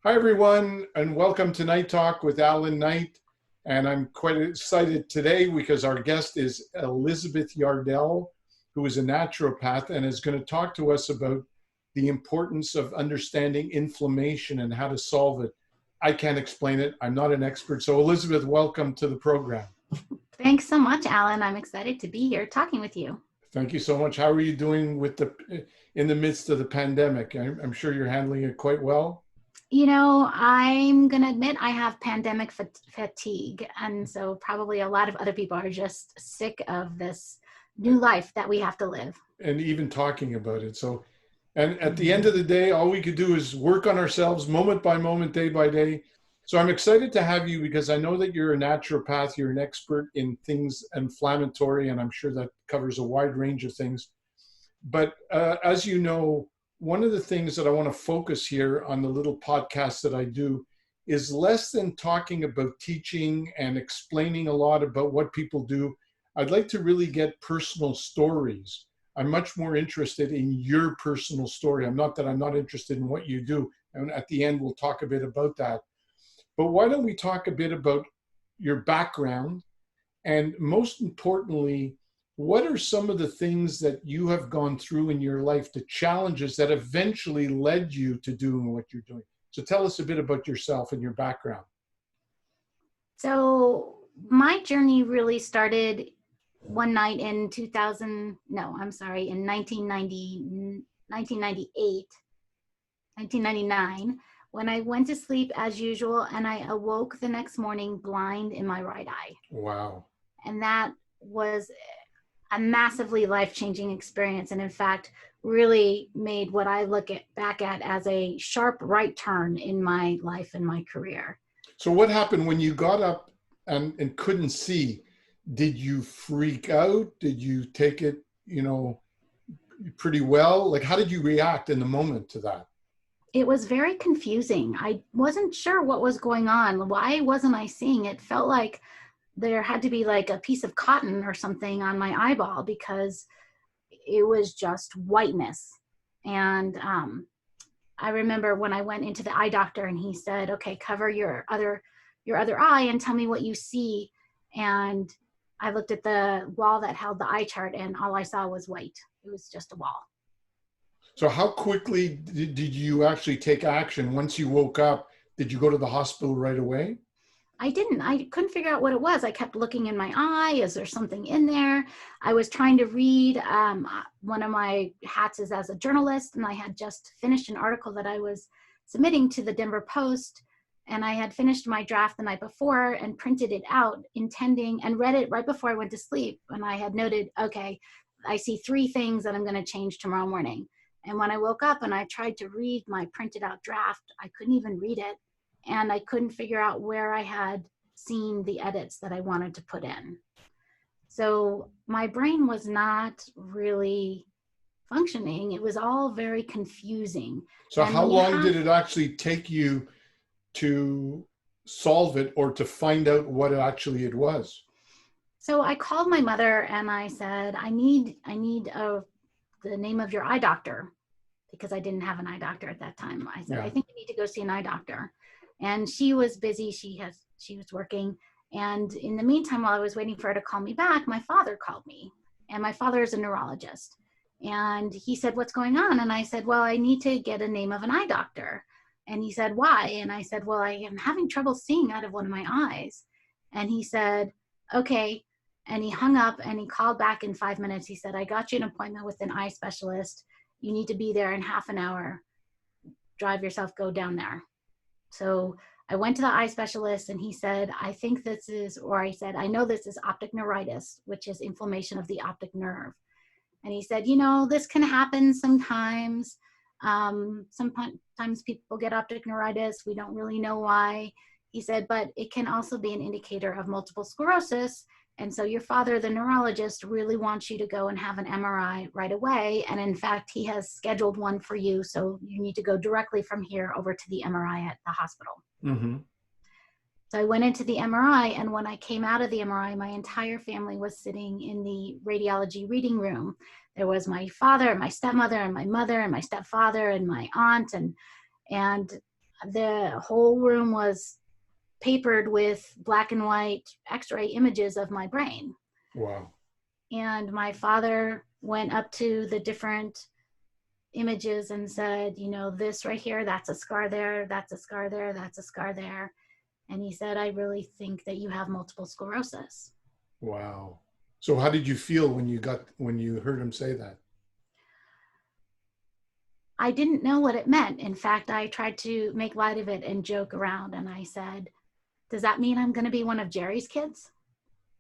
Hi, everyone, and welcome to Night Talk with Allan Knight. And I'm quite excited today because our guest is Elizabeth Yarnell, who is a naturopath and is going to talk to us about the importance of understanding inflammation and how to solve it. I can't explain it. I'm not an expert. So, Elizabeth, welcome to the program. Thanks so much, Allan. I'm excited to be here talking with you. Thank you so much. How are you doing in the midst of the pandemic? I'm sure you're handling it quite well. You know, I'm going to admit I have pandemic fatigue. And so probably a lot of other people are just sick of this new life that we have to live. And even talking about it. And at the end of the day, all we could do is work on ourselves moment by moment, day by day. So I'm excited to have you because I know that you're a naturopath, you're an expert in things inflammatory, and I'm sure that covers a wide range of things. But as you know, one of the things that I want to focus here on the little podcast that I do is less than talking about teaching and explaining a lot about what people do. I'd like to really get personal stories. I'm much more interested in your personal story. I'm not interested in what you do. And at the end, we'll talk a bit about that. But why don't we talk a bit about your background? And most importantly, what are some of the things that you have gone through in your life, the challenges that eventually led you to doing what you're doing? So tell us a bit about yourself and your background. So my journey really started one night in 1999, when I went to sleep as usual and I awoke the next morning blind in my right eye. Wow. And that was a massively life-changing experience, and in fact really made what I look back at as a sharp right turn in my life and my career. So what happened when you got up and couldn't see? Did you freak out? Did you take it, pretty well? Like, how did you react in the moment to that? It was very confusing. I wasn't sure what was going on. Why wasn't I seeing? It felt like there had to be like a piece of cotton or something on my eyeball because it was just whiteness. And I remember when I went into the eye doctor and he said, okay, cover your other eye and tell me what you see. And I looked at the wall that held the eye chart and all I saw was white. It was just a wall. So how quickly did you actually take action? Once you woke up, did you go to the hospital right away? I didn't. I couldn't figure out what it was. I kept looking in my eye. Is there something in there? I was trying to read. One of my hats is as a journalist, and I had just finished an article that I was submitting to the Denver Post, and I had finished my draft the night before and printed it out, intending, and read it right before I went to sleep. And I had noted, okay, I see 3 things that I'm going to change tomorrow morning. And when I woke up and I tried to read my printed out draft, I couldn't even read it. And I couldn't figure out where I had seen the edits that I wanted to put in. So my brain was not really functioning. It was all very confusing. So how long did it actually take you to solve it or to find out what actually it was? So I called my mother and I said, I need the name of your eye doctor, because I didn't have an eye doctor at that time. I said, I think you need to go see an eye doctor. And she was busy. She was working. And in the meantime, while I was waiting for her to call me back, my father called me. And my father is a neurologist. And he said, what's going on? And I said, well, I need to get a name of an eye doctor. And he said, why? And I said, well, I am having trouble seeing out of one of my eyes. And he said, okay. And he hung up and he called back in 5 minutes. He said, I got you an appointment with an eye specialist. You need to be there in half an hour. Drive yourself, go down there. So I went to the eye specialist and he said, I know this is optic neuritis, which is inflammation of the optic nerve. And he said, this can happen sometimes. Sometimes people get optic neuritis. We don't really know why. He said, but it can also be an indicator of multiple sclerosis. And so your father, the neurologist, really wants you to go and have an MRI right away. And in fact, he has scheduled one for you. So you need to go directly from here over to the MRI at the hospital. Mm-hmm. So I went into the MRI, and when I came out of the MRI, my entire family was sitting in the radiology reading room. There was my father, my stepmother, and my mother, and my stepfather, and my aunt, and The whole room was papered with black and white x-ray images of my brain. Wow. And my father went up to the different images and said, you know, this right here, that's a scar there, that's a scar there, that's a scar there. And he said, I really think that you have multiple sclerosis. Wow. So how did you feel when you heard him say that? I didn't know what it meant. In fact, I tried to make light of it and joke around. And I said, does that mean I'm going to be one of Jerry's kids?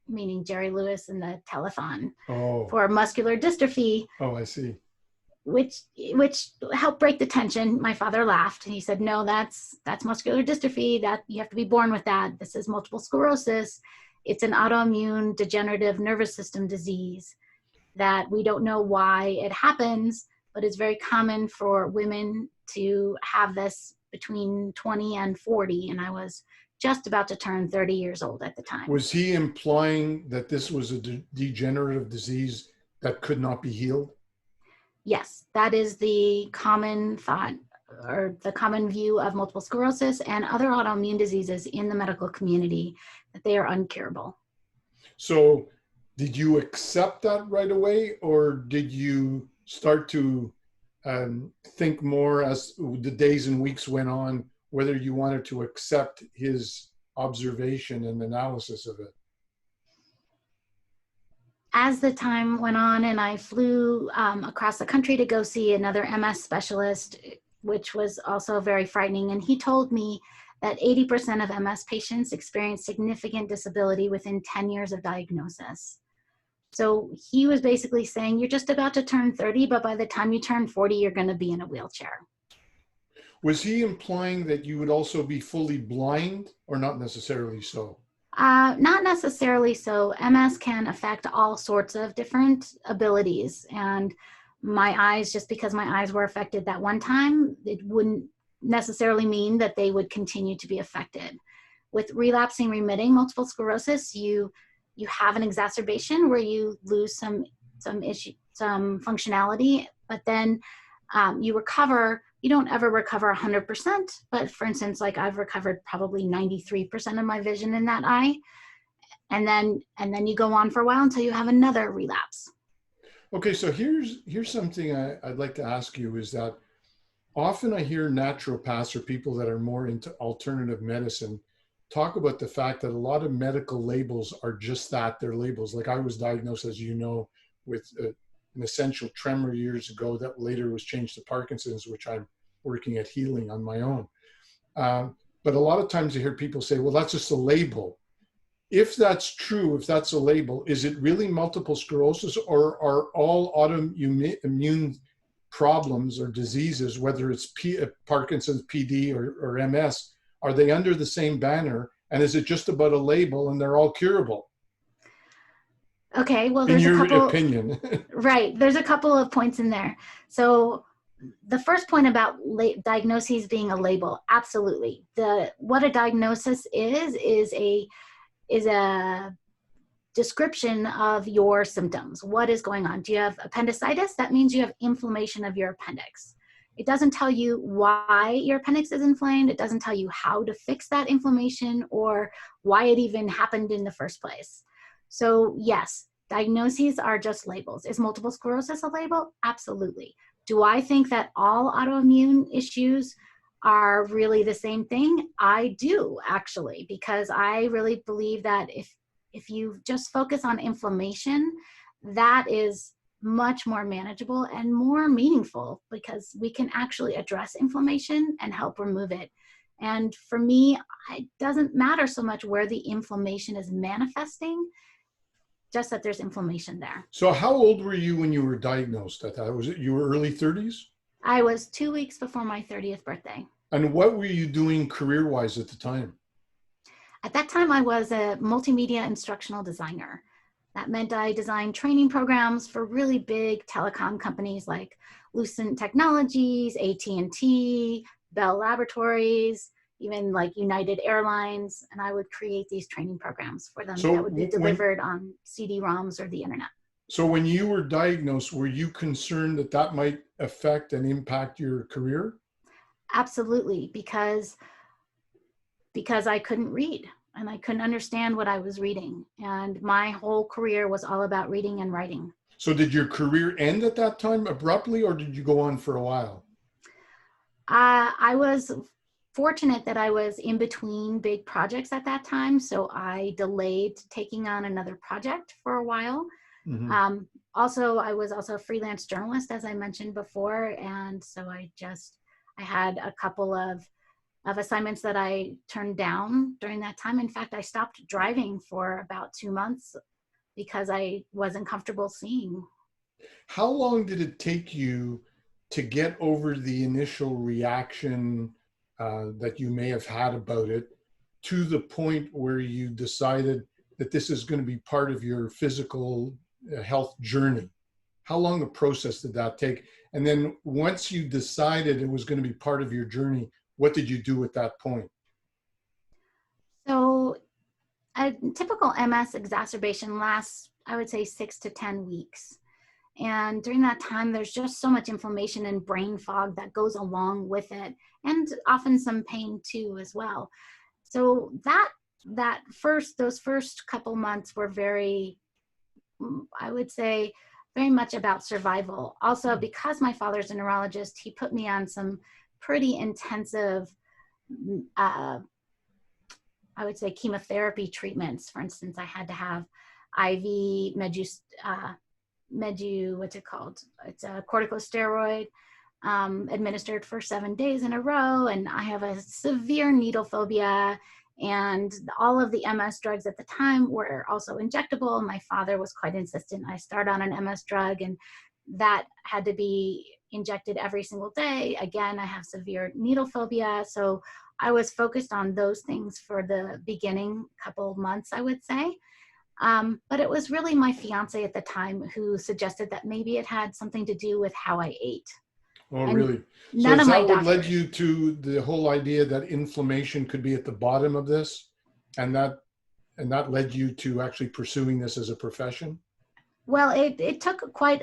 Meaning Jerry Lewis and the telethon for muscular dystrophy. Oh, I see. Which helped break the tension. My father laughed and he said, no, that's muscular dystrophy. That you have to be born with that. This is multiple sclerosis. It's an autoimmune degenerative nervous system disease that we don't know why it happens, but it's very common for women to have this between 20 and 40. And I was just about to turn 30 years old at the time. Was he implying that this was a degenerative disease that could not be healed? Yes, that is the common thought or the common view of multiple sclerosis and other autoimmune diseases in the medical community, that they are uncurable. So did you accept that right away, or did you start to think more as the days and weeks went on, whether you wanted to accept his observation and analysis of it? As the time went on and I flew across the country to go see another MS specialist, which was also very frightening. And he told me that 80% of MS patients experience significant disability within 10 years of diagnosis. So he was basically saying, you're just about to turn 30, but by the time you turn 40, you're going to be in a wheelchair. Was he implying that you would also be fully blind, or not necessarily so? Not necessarily so. MS can affect all sorts of different abilities. And my eyes, just because my eyes were affected that one time, it wouldn't necessarily mean that they would continue to be affected. With relapsing remitting multiple sclerosis, you have an exacerbation where you lose some functionality, but then you recover. You don't ever recover 100%, but for instance, like I've recovered probably 93% of my vision in that eye. And then you go on for a while until you have another relapse. Okay, so here's something I'd like to ask you is that often I hear naturopaths or people that are more into alternative medicine talk about the fact that a lot of medical labels are just that, they're labels. Like I was diagnosed, as you know, with an essential tremor years ago that later was changed to Parkinson's, which I'm working at healing on my own. But a lot of times you hear people say, well, that's just a label. If that's true, if that's a label, is it really multiple sclerosis, or are all autoimmune problems or diseases, whether it's Parkinson's, PD, or MS, are they under the same banner? And is it just about a label and they're all curable? Okay, well, there's a couple, opinion. Right, there's a couple of points in there. So the first point about diagnoses being a label, absolutely. What a diagnosis is a description of your symptoms. What is going on? Do you have appendicitis? That means you have inflammation of your appendix. It doesn't tell you why your appendix is inflamed. It doesn't tell you how to fix that inflammation or why it even happened in the first place. So yes, diagnoses are just labels. Is multiple sclerosis a label? Absolutely. Do I think that all autoimmune issues are really the same thing? I do, actually, because I really believe that if you just focus on inflammation, that is much more manageable and more meaningful, because we can actually address inflammation and help remove it. And for me, it doesn't matter so much where the inflammation is manifesting, just that there's inflammation there. So how old were you when you were diagnosed? I thought, was it you were early 30s? I was 2 weeks before my 30th birthday. And what were you doing career-wise at the time? At that time, I was a multimedia instructional designer. That meant I designed training programs for really big telecom companies like Lucent Technologies, AT&T, Bell Laboratories, even like United Airlines, and I would create these training programs for them that would be delivered on CD-ROMs or the internet. So when you were diagnosed, were you concerned that that might affect and impact your career? Absolutely, because I couldn't read and I couldn't understand what I was reading. And my whole career was all about reading and writing. So did your career end at that time abruptly, or did you go on for a while? I was fortunate that I was in between big projects at that time, so I delayed taking on another project for a while. Mm-hmm. Also, I was also a freelance journalist, as I mentioned before, and so I had a couple of assignments that I turned down during that time. In fact, I stopped driving for about 2 months because I wasn't comfortable seeing. How long did it take you to get over the initial reaction that you may have had about it to the point where you decided that this is going to be part of your physical health journey? How long a process did that take? And then once you decided it was going to be part of your journey, what did you do at that point? So a typical MS exacerbation lasts, I would say, 6 to 10 weeks. And during that time, there's just so much inflammation and brain fog that goes along with it, and often some pain too as well. So those first couple months were very, I would say, very much about survival. Also, because my father's a neurologist, he put me on some pretty intensive, uh, I would say, chemotherapy treatments. For instance, I had to have IV what's it called? It's a corticosteroid administered for 7 days in a row. And I have a severe needle phobia. And all of the MS drugs at the time were also injectable. My father was quite insistent I start on an MS drug, and that had to be injected every single day. Again, I have severe needle phobia. So I was focused on those things for the beginning couple of months, I would say. But it was really my fiance at the time who suggested that maybe it had something to do with how I ate. Oh, And really? So none is of my that what led doctors. you to the whole idea that inflammation could be at the bottom of this, and that led you to actually pursuing this as a profession? Well, it took quite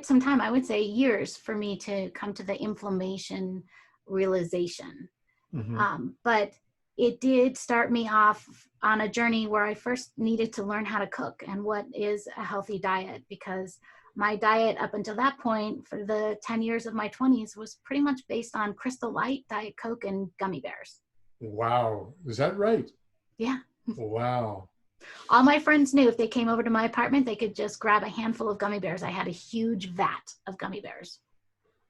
some time, I would say years, for me to come to the inflammation realization. Mm-hmm. But it did start me off on a journey where I first needed to learn how to cook and what is a healthy diet, because my diet up until that point for the 10 years of my 20s was pretty much based on Crystal Light, Diet Coke, and gummy bears. Wow. Is that right? Yeah. Wow. All my friends knew if they came over to my apartment, they could just grab a handful of gummy bears. I had a huge vat of gummy bears.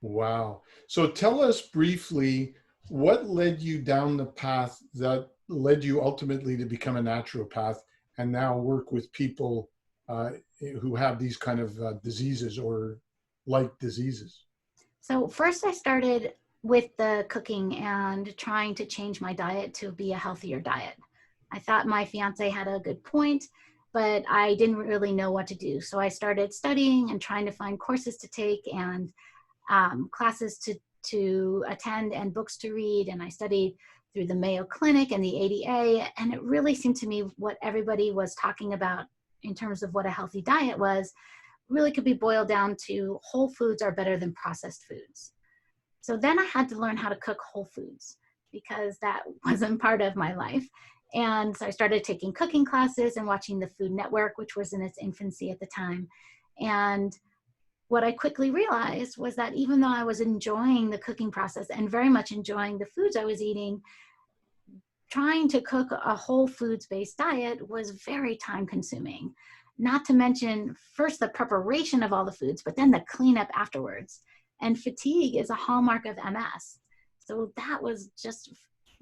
Wow. So tell us briefly what led you down the path that led you ultimately to become a naturopath and now work with people uh, who have these kind of diseases or like diseases. So first I started with the cooking and trying to change my diet to be a healthier diet. I thought my fiance had a good point, but I didn't really know what to do. So I started studying and trying to find courses to take and classes to attend and books to read. And I studied through the Mayo Clinic and the ADA. And it really seemed to me what everybody was talking about in terms of what a healthy diet was really could be boiled down to whole foods are better than processed foods. So then I had to learn how to cook whole foods because that wasn't part of my life. And so I started taking cooking classes and watching the Food Network, which was in its infancy at the time. And what I quickly realized was that even though I was enjoying the cooking process and very much enjoying the foods I was eating, trying to cook a whole foods based diet was very time consuming. Not to mention, first the preparation of all the foods, but then the cleanup afterwards. And fatigue is a hallmark of MS. So that was just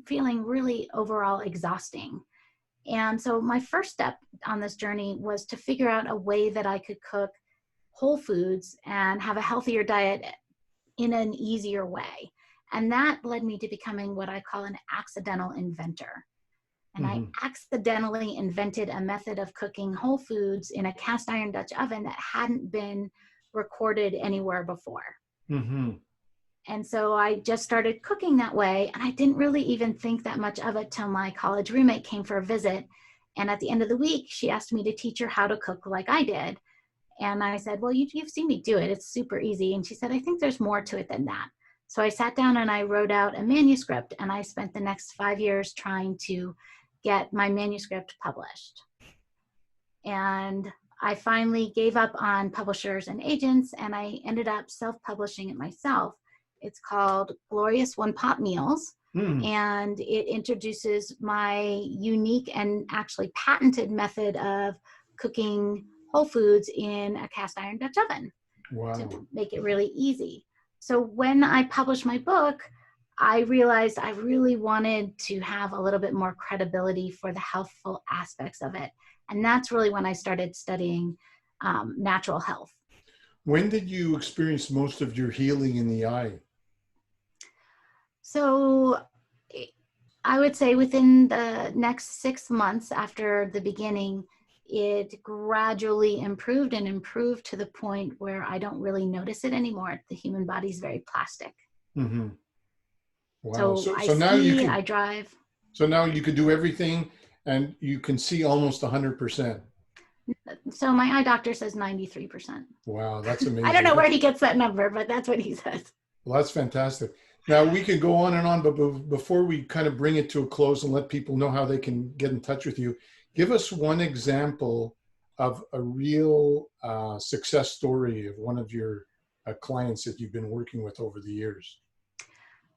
feeling really overall exhausting. And so my first step on this journey was to figure out a way that I could cook whole foods and have a healthier diet in an easier way. And that led me to becoming what I call an accidental inventor. And I Mm-hmm. accidentally invented a method of cooking whole foods in a cast iron Dutch oven that hadn't been recorded anywhere before. Mm-hmm. And so I just started cooking that way. And I didn't really even think that much of it till my college roommate came for a visit. And at the end of the week, she asked me to teach her how to cook like I did. And I said, well, you've seen me do it. It's super easy. And she said, I think there's more to it than that. So I sat down and I wrote out a manuscript, and I spent the next 5 years trying to get my manuscript published. And I finally gave up on publishers and agents, and I ended up self-publishing it myself. It's called Glorious One Pot Meals, and it introduces my unique and actually patented method of cooking whole foods in a cast iron Dutch oven. Wow. To make it really easy. So when I published my book, I realized I really wanted to have a little bit more credibility for the healthful aspects of it. And that's really when I started studying natural health. When did you experience most of your healing in the eye? So I would say within the next 6 months after the beginning, it gradually improved and improved to the point where I don't really notice it anymore. The human body is very plastic. Mm-hmm. Wow. So I now you see, can, I drive. So now you can do everything and you can see almost 100%. So my eye doctor says 93%. Wow, that's amazing. I don't know where he gets that number, but that's what he says. Well, that's fantastic. Now we could go on and on, but before we kind of bring it to a close and let people know how they can get in touch with you, give us one example of a real success story of one of your clients that you've been working with over the years.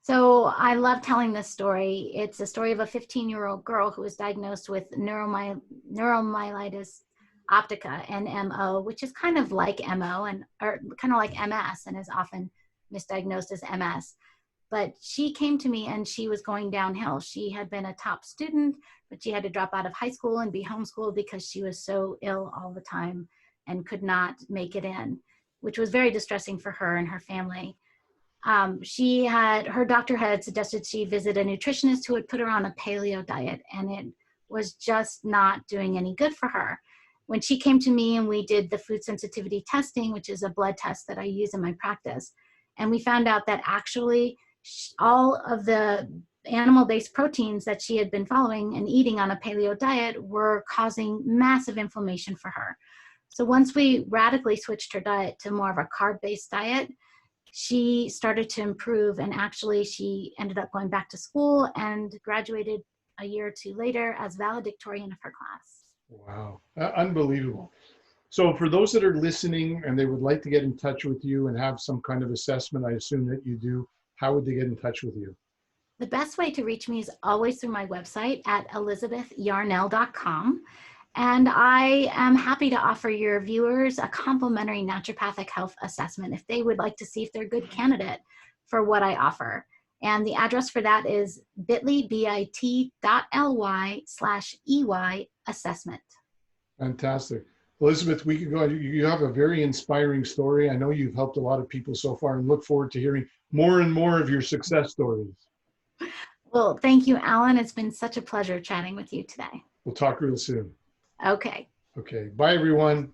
So I love telling this story. It's a story of a 15-year-old girl who was diagnosed with neuromyelitis optica, NMO, which is kind of like MO or kind of like MS, and is often misdiagnosed as MS. But she came to me and she was going downhill. She had been a top student, but she had to drop out of high school and be homeschooled because she was so ill all the time and could not make it in, which was very distressing for her and her family. Her doctor had suggested she visit a nutritionist who would put her on a paleo diet, and it was just not doing any good for her. When she came to me and we did the food sensitivity testing, which is a blood test that I use in my practice, and we found out that actually all of the animal-based proteins that she had been following and eating on a paleo diet were causing massive inflammation for her. So once we radically switched her diet to more of a carb-based diet, she started to improve, and actually she ended up going back to school and graduated a year or two later as valedictorian of her class. Wow, unbelievable. So for those that are listening and they would like to get in touch with you and have some kind of assessment, I assume that you do, how would they get in touch with you? The best way to reach me is always through my website at elizabethyarnell.com. And I am happy to offer your viewers a complimentary naturopathic health assessment if they would like to see if they're a good candidate for what I offer. And the address for that is bit.ly/EY assessment. Fantastic. Elizabeth, we could go. You have a very inspiring story. I know you've helped a lot of people so far and look forward to hearing more and more of your success stories. Well, thank you, Allan. It's been such a pleasure chatting with you today. We'll talk real soon. Okay. Okay. Bye, everyone.